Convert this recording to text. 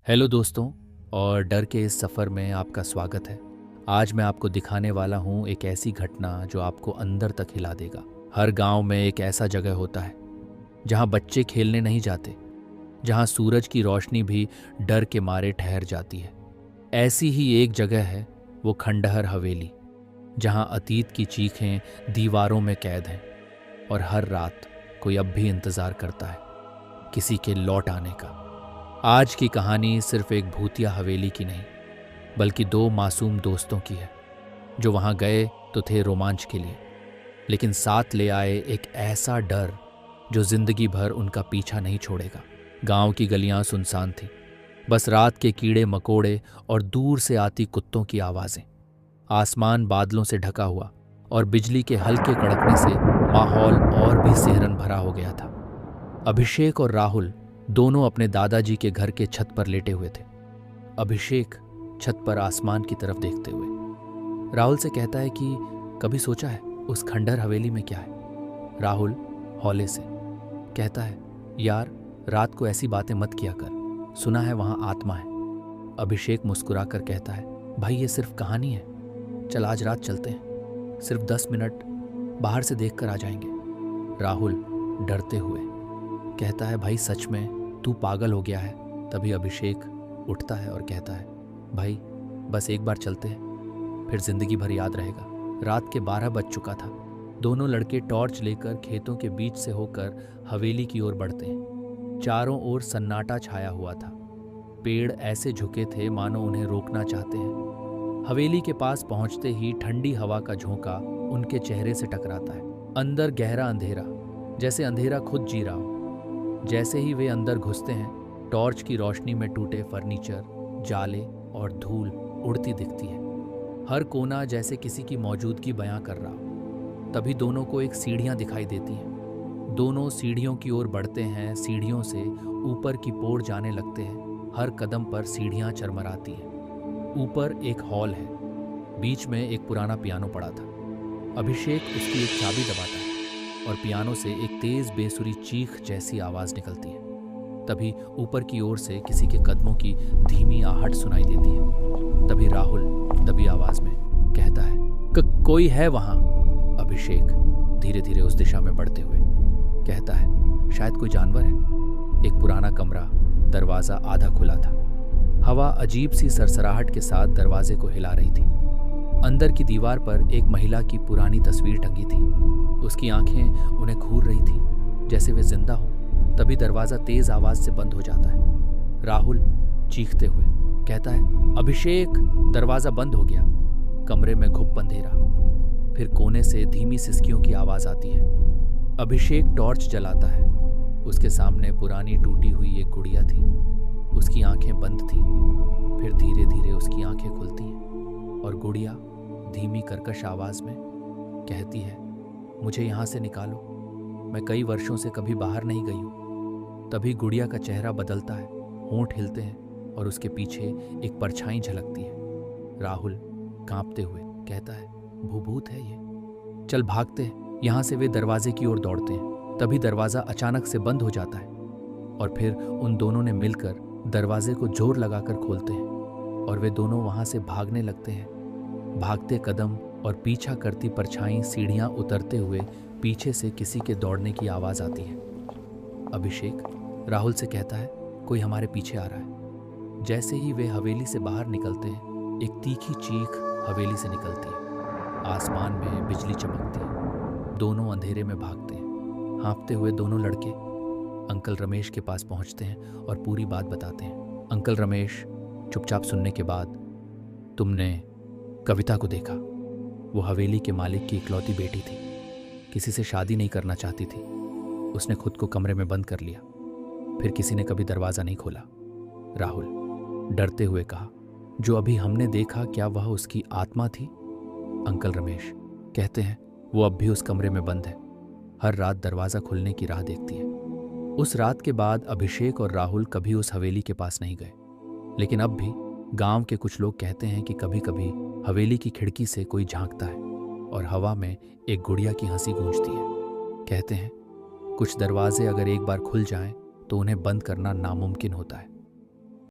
Hello दोस्तों, और डर के इस सफ़र में आपका स्वागत है। आज मैं आपको दिखाने वाला हूँ एक ऐसी घटना जो आपको अंदर तक हिला देगा। हर गांव में एक ऐसा जगह होता है जहाँ बच्चे खेलने नहीं जाते, जहाँ सूरज की रोशनी भी डर के मारे ठहर जाती है। ऐसी ही एक जगह है वो खंडहर हवेली, जहाँ अतीत की चीखें दीवारों में कैद हैं और हर रात कोई अब भी इंतज़ार करता है किसी के लौट आने का। आज की कहानी सिर्फ एक भूतिया हवेली की नहीं, बल्कि दो मासूम दोस्तों की है जो वहां गए तो थे रोमांच के लिए, लेकिन साथ ले आए एक ऐसा डर जो जिंदगी भर उनका पीछा नहीं छोड़ेगा। गांव की गलियां सुनसान थी, बस रात के कीड़े मकोड़े और दूर से आती कुत्तों की आवाजें। आसमान बादलों से ढका हुआ और बिजली के हल्के कड़कने से माहौल और भी सेहरन भरा हो गया था। अभिषेक और राहुल दोनों अपने दादाजी के घर के छत पर लेटे हुए थे। अभिषेक छत पर आसमान की तरफ देखते हुए राहुल से कहता है कि कभी सोचा है उस खंडहर हवेली में क्या है। राहुल हौले से कहता है, यार रात को ऐसी बातें मत किया कर, सुना है वहां आत्मा है। अभिषेक मुस्कुराकर कहता है, भाई ये सिर्फ कहानी है, चल आज रात चलते हैं, सिर्फ 10 मिनट बाहर से देख कर आ जाएंगे। राहुल डरते हुए कहता है, भाई सच में तू पागल हो गया है। तभी अभिषेक उठता है और कहता है, भाई बस एक बार चलते हैं, फिर जिंदगी भर याद रहेगा। रात के 12 बज चुका था। दोनों लड़के टॉर्च लेकर खेतों के बीच से होकर हवेली की ओर बढ़ते हैं। चारों ओर सन्नाटा छाया हुआ था। पेड़ ऐसे झुके थे मानो उन्हें रोकना चाहते हैं। हवेली के पास पहुंचते ही ठंडी हवा का झोंका उनके चेहरे से टकराता है। अंदर गहरा अंधेरा, जैसे अंधेरा खुद जी रहा हो। जैसे ही वे अंदर घुसते हैं, टॉर्च की रोशनी में टूटे फर्नीचर, जाले और धूल उड़ती दिखती है। हर कोना जैसे किसी की मौजूदगी बयां कर रहा हो। तभी दोनों को एक सीढ़ियां दिखाई देती हैं। दोनों सीढ़ियों की ओर बढ़ते हैं। सीढ़ियों से ऊपर की ओर जाने लगते हैं। हर कदम पर सीढ़ियां चरमराती हैं। ऊपर एक हॉल है, बीच में एक पुराना पियानो पड़ा था। अभिषेक उसकी एक चाबी दबाता है और पियानो से एक तेज बेसुरी चीख जैसी आवाज निकलती है। तभी ऊपर की ओर से किसी के कदमों की धीमी आहट सुनाई देती है। तभी राहुल दबी आवाज में कहता है, कोई है वहां। अभिषेक धीरे धीरे उस दिशा में बढ़ते हुए कहता है, शायद कोई जानवर है। एक पुराना कमरा, दरवाजा आधा खुला था। हवा अजीब सी सरसराहट के साथ दरवाजे को हिला रही थी। अंदर की दीवार पर एक महिला की पुरानी तस्वीर टंगी थी। उसकी आंखें उन्हें घूर रही थी जैसे वे जिंदा हो। तभी दरवाजा तेज आवाज से बंद हो जाता है। राहुल चीखते हुए कहता है, अभिषेक। दरवाजा बंद हो गया। कमरे में घुप अंधेरा। फिर कोने से धीमी सिसकियों की आवाज आती है। अभिषेक टॉर्च जलाता है। उसके सामने पुरानी टूटी हुई एक गुड़िया थी। उसकी आंखें बंद थीं। फिर धीरे धीरे उसकी आंखें खुलती हैं और गुड़िया धीमी कर्कश आवाज में कहती है, मुझे यहाँ से निकालो, मैं कई वर्षों से कभी बाहर नहीं गई हूँ। तभी गुड़िया का चेहरा बदलता है, होंठ हिलते हैं और उसके पीछे एक परछाई झलकती है। राहुल कांपते हुए कहता है, भूत है ये, चल भागते हैं यहाँ से। वे दरवाजे की ओर दौड़ते हैं। तभी दरवाजा अचानक से बंद हो जाता है और फिर उन दोनों ने मिलकर दरवाजे को जोर लगाकर खोलते हैं और वे दोनों वहां से भागने लगते हैं। भागते कदम और पीछा करती परछाई सीढ़ियां उतरते हुए पीछे से किसी के दौड़ने की आवाज आती है। अभिषेक राहुल से कहता है, कोई हमारे पीछे आ रहा है। जैसे ही वे हवेली से बाहर निकलते हैं, एक तीखी चीख हवेली से निकलती है। आसमान में बिजली चमकती है। दोनों अंधेरे में भागते हैं। हाँफते हुए दोनों लड़के अंकल रमेश के पास पहुंचते हैं और पूरी बात बताते हैं। अंकल रमेश चुपचाप सुनने के बाद, तुमने कविता को देखा। वो हवेली के मालिक की इकलौती बेटी थी, किसी से शादी नहीं करना चाहती थी। उसने खुद को कमरे में बंद कर लिया। फिर किसी ने कभी दरवाजा नहीं खोला। राहुल डरते हुए कहा, जो अभी हमने देखा क्या वह उसकी आत्मा थी? अंकल रमेश कहते हैं, वो अब भी उस कमरे में बंद है, हर रात दरवाजा खुलने की राह देखती है। उस रात के बाद अभिषेक और राहुल कभी उस हवेली के पास नहीं गए, लेकिन अब भी गांव के कुछ लोग कहते हैं कि कभी कभी हवेली की खिड़की से कोई झांकता है और हवा में एक गुड़िया की हंसी गूंजती है। कहते हैं कुछ दरवाजे अगर एक बार खुल जाएं तो उन्हें बंद करना नामुमकिन होता है।